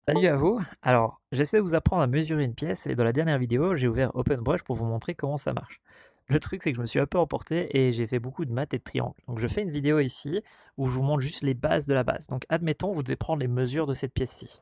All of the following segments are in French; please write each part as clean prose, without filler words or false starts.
Salut à vous. Alors, j'essaie de vous apprendre à mesurer une pièce et dans la dernière vidéo, j'ai ouvert OpenBrush pour vous montrer comment ça marche. Le truc, c'est que je me suis un peu emporté et j'ai fait beaucoup de maths et de triangles. Donc, je fais une vidéo ici où je vous montre juste les bases de la base. Donc, admettons, vous devez prendre les mesures de cette pièce-ci.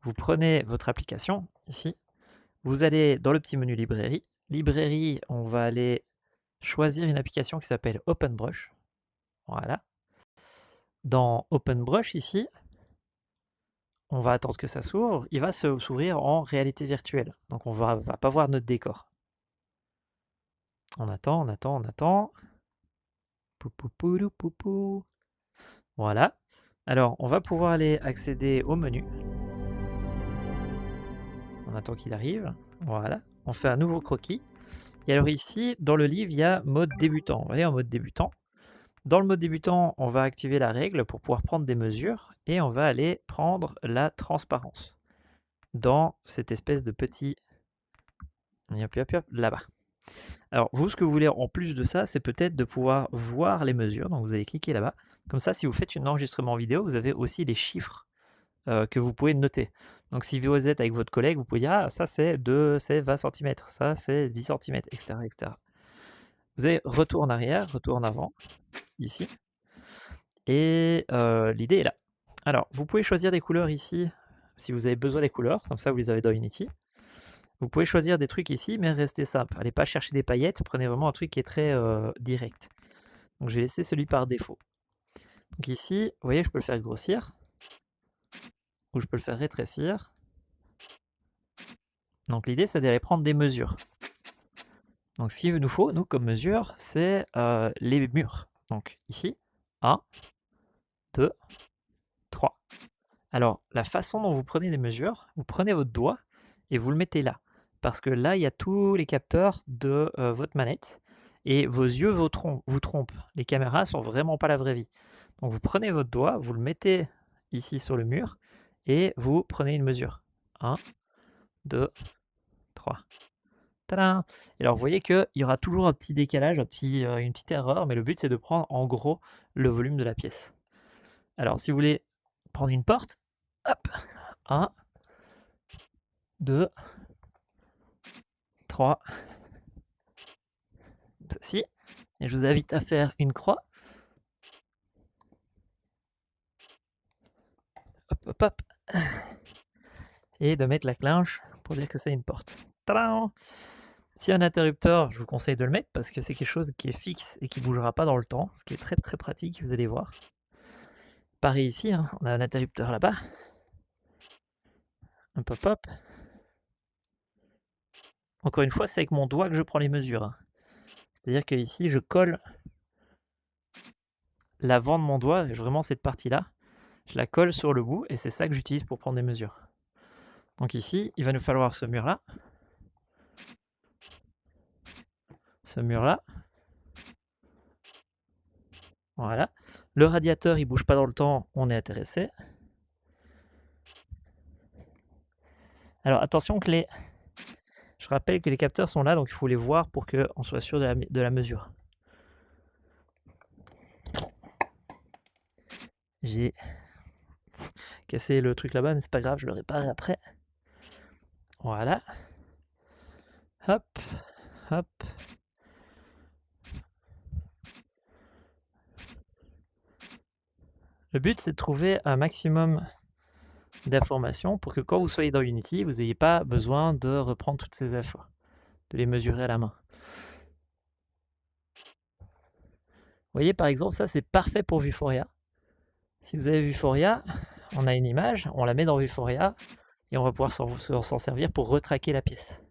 Vous prenez votre application ici, vous allez dans le petit menu librairie. Librairie, on va aller choisir une application qui s'appelle OpenBrush. Voilà. Dans OpenBrush ici, on va attendre que ça s'ouvre, il va s'ouvrir en réalité virtuelle. Donc on va pas voir notre décor. On attend, on attend, on attend. Pou. Voilà. Alors on va pouvoir aller accéder au menu. On attend qu'il arrive. Voilà. On fait un nouveau croquis. Et alors ici, dans le livre, il y a mode débutant. Vous voyez, en mode débutant. Dans le mode débutant, on va activer la règle pour pouvoir prendre des mesures et on va aller prendre la transparence dans cette espèce de petit là-bas. Alors, vous, ce que vous voulez en plus de ça, c'est peut-être de pouvoir voir les mesures. Donc, vous allez cliquer là-bas. Comme ça, si vous faites un enregistrement vidéo, vous avez aussi les chiffres que vous pouvez noter. Donc, si vous êtes avec votre collègue, vous pouvez dire, ah, ça c'est 20 cm, ça c'est 10 cm, etc., etc. Vous avez retour en arrière, retour en avant, ici. Et l'idée est là. Alors, vous pouvez choisir des couleurs ici, si vous avez besoin des couleurs. Comme ça, vous les avez dans Unity. Vous pouvez choisir des trucs ici, mais restez simple. Allez pas chercher des paillettes, prenez vraiment un truc qui est très direct. Donc je vais laisser celui par défaut. Donc ici, vous voyez, je peux le faire grossir, ou je peux le faire rétrécir. Donc l'idée, c'est d'aller prendre des mesures. Donc ce qu'il nous faut, nous, comme mesure, c'est les murs. Donc ici, 1, 2, 3. Alors, la façon dont vous prenez des mesures, vous prenez votre doigt et vous le mettez là. Parce que là, il y a tous les capteurs de votre manette et vos yeux vous trompent. Les caméras sont vraiment pas la vraie vie. Donc, vous prenez votre doigt, vous le mettez ici sur le mur et vous prenez une mesure. 1, 2, 3. Tadam! Et alors, vous voyez qu'il y aura toujours un petit décalage, une petite erreur, mais le but, c'est de prendre en gros le volume de la pièce. Alors, si vous voulez prendre une porte, hop, 1, 2, 3, ceci. Et je vous invite à faire une croix. Hop, hop, hop. Et de mettre la clinche pour dire que c'est une porte. Tadam! Si un interrupteur, je vous conseille de le mettre parce que c'est quelque chose qui est fixe et qui ne bougera pas dans le temps, ce qui est très très pratique, vous allez voir. Pareil ici, hein, on a un interrupteur là-bas. Hop, hop, hop. Encore une fois, c'est avec mon doigt que je prends les mesures. Hein. C'est-à-dire que ici, je colle l'avant de mon doigt, vraiment cette partie-là, je la colle sur le bout et c'est ça que j'utilise pour prendre des mesures. Donc ici, il va nous falloir ce mur-là, ce mur-là. Voilà. Le radiateur, il bouge pas dans le temps, on est intéressé. Alors attention que je rappelle que les capteurs sont là, donc il faut les voir pour qu'on soit sûr de la mesure. J'ai cassé le truc là-bas, mais c'est pas grave, je le réparerai après. Voilà. Hop, hop. Le but, c'est de trouver un maximum d'informations pour que quand vous soyez dans Unity, vous n'ayez pas besoin de reprendre toutes ces infos, de les mesurer à la main. Vous voyez, par exemple, ça, c'est parfait pour Vuforia. Si vous avez Vuforia, on a une image, on la met dans Vuforia et on va pouvoir s'en servir pour retraquer la pièce.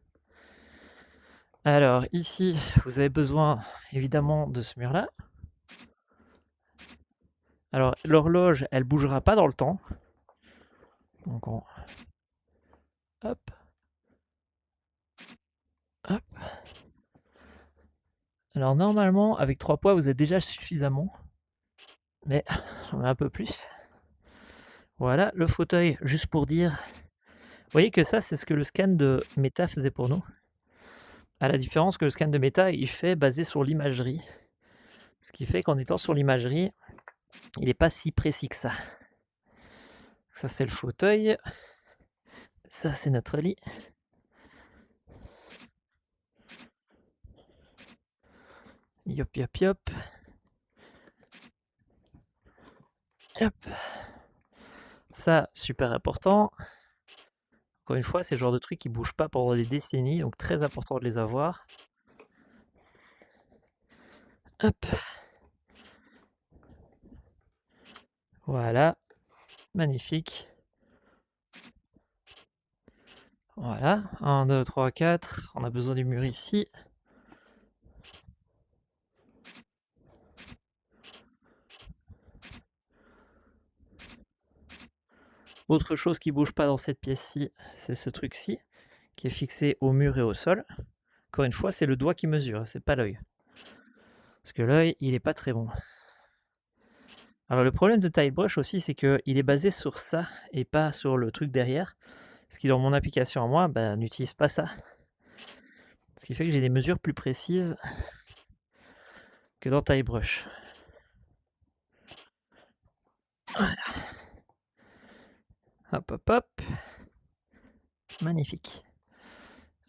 Alors ici, vous avez besoin évidemment de ce mur-là. Alors l'horloge, elle bougera pas dans le temps. Donc on... Hop. Hop. Alors normalement, avec 3 poids, vous êtes déjà suffisamment. Mais j'en ai un peu plus. Voilà, le fauteuil, juste pour dire... Vous voyez que ça, c'est ce que le scan de Meta faisait pour nous. À la différence que le scan de Meta, il fait basé sur l'imagerie. Ce qui fait qu'en étant sur l'imagerie, il n'est pas si précis que ça. Ça, c'est le fauteuil. Ça, c'est notre lit. Yop, yop, yop. Hop. Ça, super important. Encore une fois, c'est le genre de truc qui bouge pas pendant des décennies, donc très important de les avoir. Hop. Voilà. Magnifique. Voilà. 1, 2, 3, 4. On a besoin du mur ici. Autre chose qui bouge pas dans cette pièce-ci, c'est ce truc-ci, qui est fixé au mur et au sol. Encore une fois, c'est le doigt qui mesure, c'est pas l'œil. Parce que l'œil, il est pas très bon. Alors le problème de TileBrush aussi, c'est qu'il est basé sur ça et pas sur le truc derrière. Ce qui, dans mon application à moi, n'utilise pas ça. Ce qui fait que j'ai des mesures plus précises que dans TileBrush. Voilà. Hop, hop, hop. Magnifique.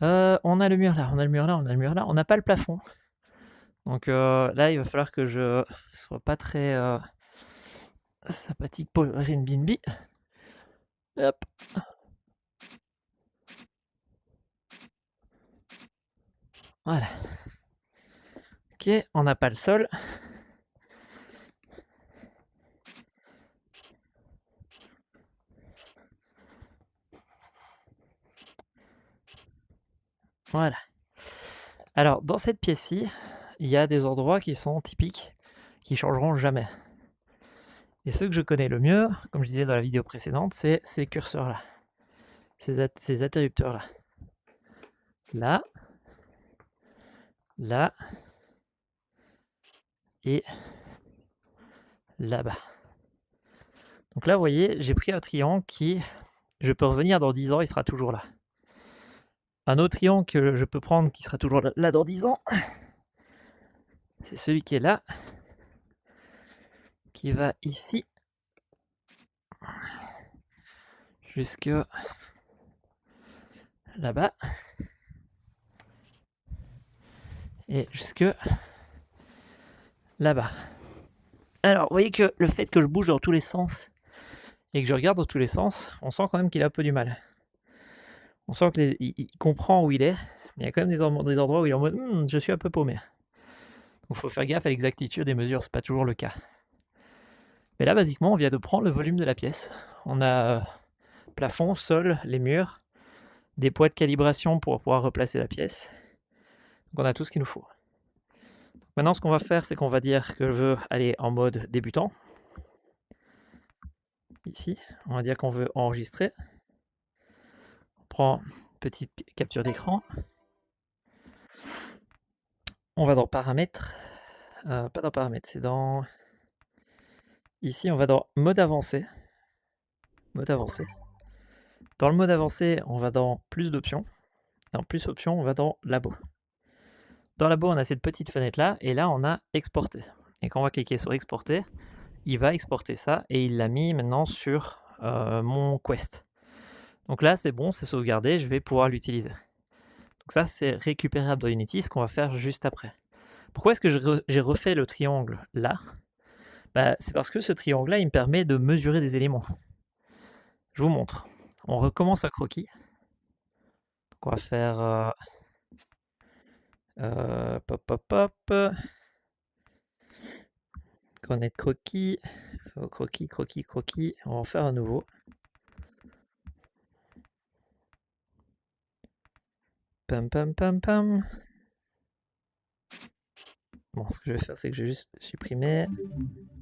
On a le mur là, on a le mur là, on a le mur là. On n'a pas le plafond. Donc là, il va falloir que je sois pas très sympathique pour Airbnb. Hop. Voilà. Ok, on n'a pas le sol. Voilà. Alors, dans cette pièce-ci, il y a des endroits qui sont typiques, qui changeront jamais. Et ceux que je connais le mieux, comme je disais dans la vidéo précédente, c'est ces curseurs-là. Ces interrupteurs-là. Là. Là. Et là-bas. Donc là, vous voyez, j'ai pris un triangle qui, je peux revenir dans 10 ans, il sera toujours là. Un autre triangle que je peux prendre qui sera toujours là dans 10 ans, c'est celui qui est là, qui va ici, jusque là-bas, et jusque là-bas. Alors, vous voyez que le fait que je bouge dans tous les sens, et que je regarde dans tous les sens, on sent quand même qu'il a un peu du mal. On sent qu'il comprend où il est, mais il y a quand même des endroits où il est en mode « je suis un peu paumé ». Donc il faut faire gaffe à l'exactitude des mesures, c'est pas toujours le cas. Mais là, basiquement, on vient de prendre le volume de la pièce. On a plafond, sol, les murs, des poids de calibration pour pouvoir replacer la pièce. Donc on a tout ce qu'il nous faut. Donc maintenant, ce qu'on va faire, c'est qu'on va dire que je veux aller en mode débutant. Ici, on va dire qu'on veut enregistrer. On prend une petite capture d'écran. On va dans paramètres. Pas dans paramètres, c'est dans... Ici, on va dans mode avancé. Mode avancé. Dans le mode avancé, on va dans plus d'options. Dans plus options, on va dans labo. Dans labo, on a cette petite fenêtre là, et là, on a exporter. Et quand on va cliquer sur exporter, il va exporter ça, et il l'a mis maintenant sur mon Quest. Donc là, c'est bon, c'est sauvegardé, je vais pouvoir l'utiliser. Donc ça, c'est récupérable dans Unity, ce qu'on va faire juste après. Pourquoi est-ce que j'ai refait le triangle là? C'est parce que ce triangle-là, il me permet de mesurer des éléments. Je vous montre. On recommence à croquis. Donc on va faire... pop, pop, pop. Connaître croquis. Croquis, croquis, croquis. On va en faire un nouveau. Pam, pam, pam, pam. Bon, ce que je vais faire, c'est que je vais juste supprimer.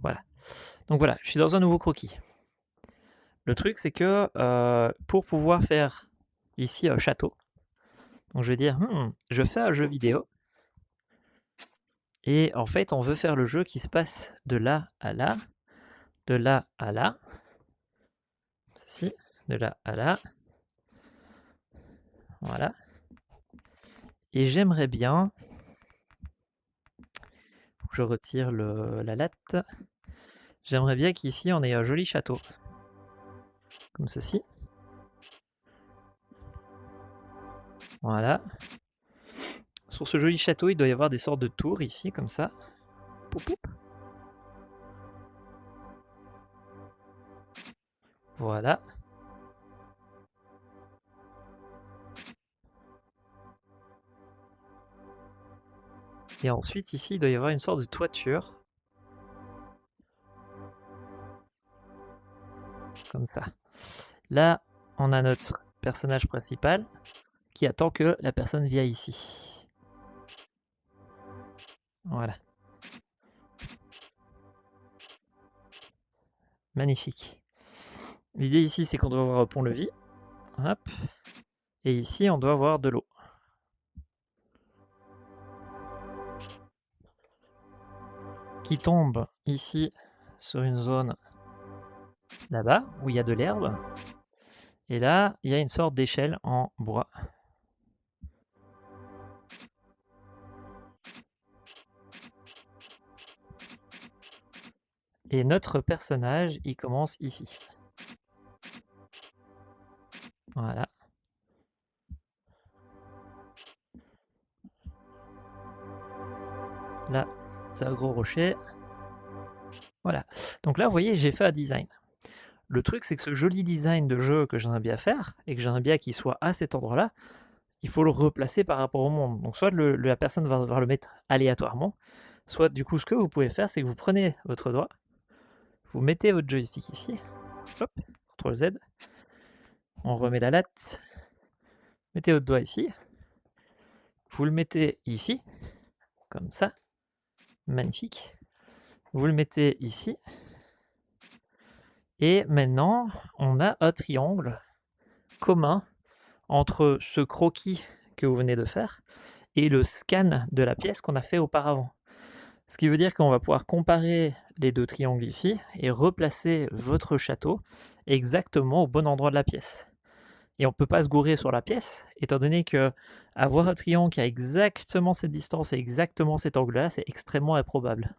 Voilà. Donc voilà, je suis dans un nouveau croquis. Le truc, c'est que pour pouvoir faire ici un château, donc je vais dire, je fais un jeu vidéo. Et en fait, on veut faire le jeu qui se passe de là à là, de là à là, ceci, de là à là. Voilà. Et j'aimerais bien, je retire la latte, j'aimerais bien qu'ici on ait un joli château, comme ceci. Voilà. Sur ce joli château, il doit y avoir des sortes de tours ici, comme ça. Poup, poup. Voilà. Et ensuite, ici, il doit y avoir une sorte de toiture. Comme ça. Là, on a notre personnage principal qui attend que la personne vienne ici. Voilà. Magnifique. L'idée ici, c'est qu'on doit avoir un pont-levis. Hop. Et ici, on doit avoir de l'eau. Qui tombe ici sur une zone là-bas où il y a de l'herbe. Et là, il y a une sorte d'échelle en bois. Et notre personnage, il commence ici. Voilà. Là, c'est un gros rocher. Voilà. Donc là, vous voyez, j'ai fait un design. Le truc, c'est que ce joli design de jeu que j'aimerais bien faire, et que j'aimerais bien qu'il soit à cet endroit-là, il faut le replacer par rapport au monde. Donc soit la personne va devoir le mettre aléatoirement, soit du coup, ce que vous pouvez faire, c'est que vous prenez votre doigt, vous mettez votre joystick ici, hop, CTRL Z, on remet la latte, mettez votre doigt ici, vous le mettez ici, comme ça, magnifique, vous le mettez ici, et maintenant, on a un triangle commun entre ce croquis que vous venez de faire et le scan de la pièce qu'on a fait auparavant. Ce qui veut dire qu'on va pouvoir comparer les deux triangles ici et replacer votre château exactement au bon endroit de la pièce. Et on ne peut pas se gourer sur la pièce, étant donné que avoir un triangle qui a exactement cette distance et exactement cet angle-là, c'est extrêmement improbable.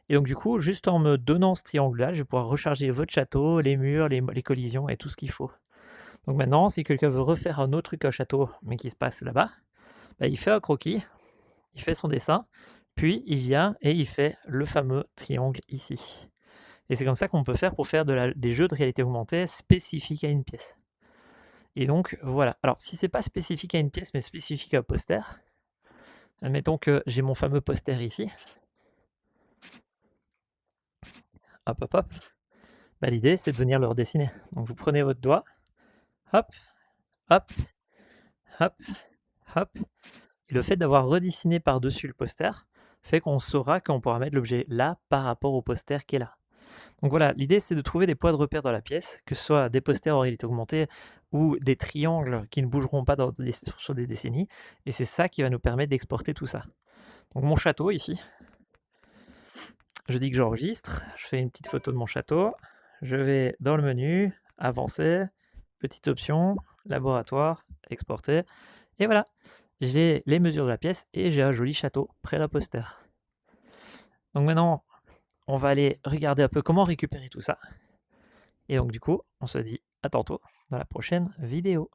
Et donc du coup, juste en me donnant ce triangle-là, je vais pouvoir recharger votre château, les murs, les collisions et tout ce qu'il faut. Donc maintenant, si quelqu'un veut refaire un autre truc à château, mais qui se passe là-bas, bah, il fait un croquis, il fait son dessin, puis il vient et il fait le fameux triangle ici. Et c'est comme ça qu'on peut faire pour faire des jeux de réalité augmentée spécifiques à une pièce. Et donc voilà. Alors si c'est pas spécifique à une pièce, mais spécifique à un poster, admettons que j'ai mon fameux poster ici. Hop, hop, hop. Bah, l'idée, c'est de venir le redessiner. Donc vous prenez votre doigt, hop, hop, hop, hop. Et le fait d'avoir redessiné par-dessus le poster fait qu'on saura qu'on pourra mettre l'objet là par rapport au poster qui est là. Donc voilà, l'idée c'est de trouver des points de repère dans la pièce, que ce soit des posters en réalité augmentée ou des triangles qui ne bougeront pas sur des décennies, et c'est ça qui va nous permettre d'exporter tout ça. Donc mon château ici, je dis que j'enregistre, je fais une petite photo de mon château, je vais dans le menu, avancer, petite option, laboratoire, exporter, et voilà, j'ai les mesures de la pièce et j'ai un joli château près d'un poster. Donc maintenant, on va aller regarder un peu comment récupérer tout ça. Et donc du coup, on se dit à tantôt dans la prochaine vidéo.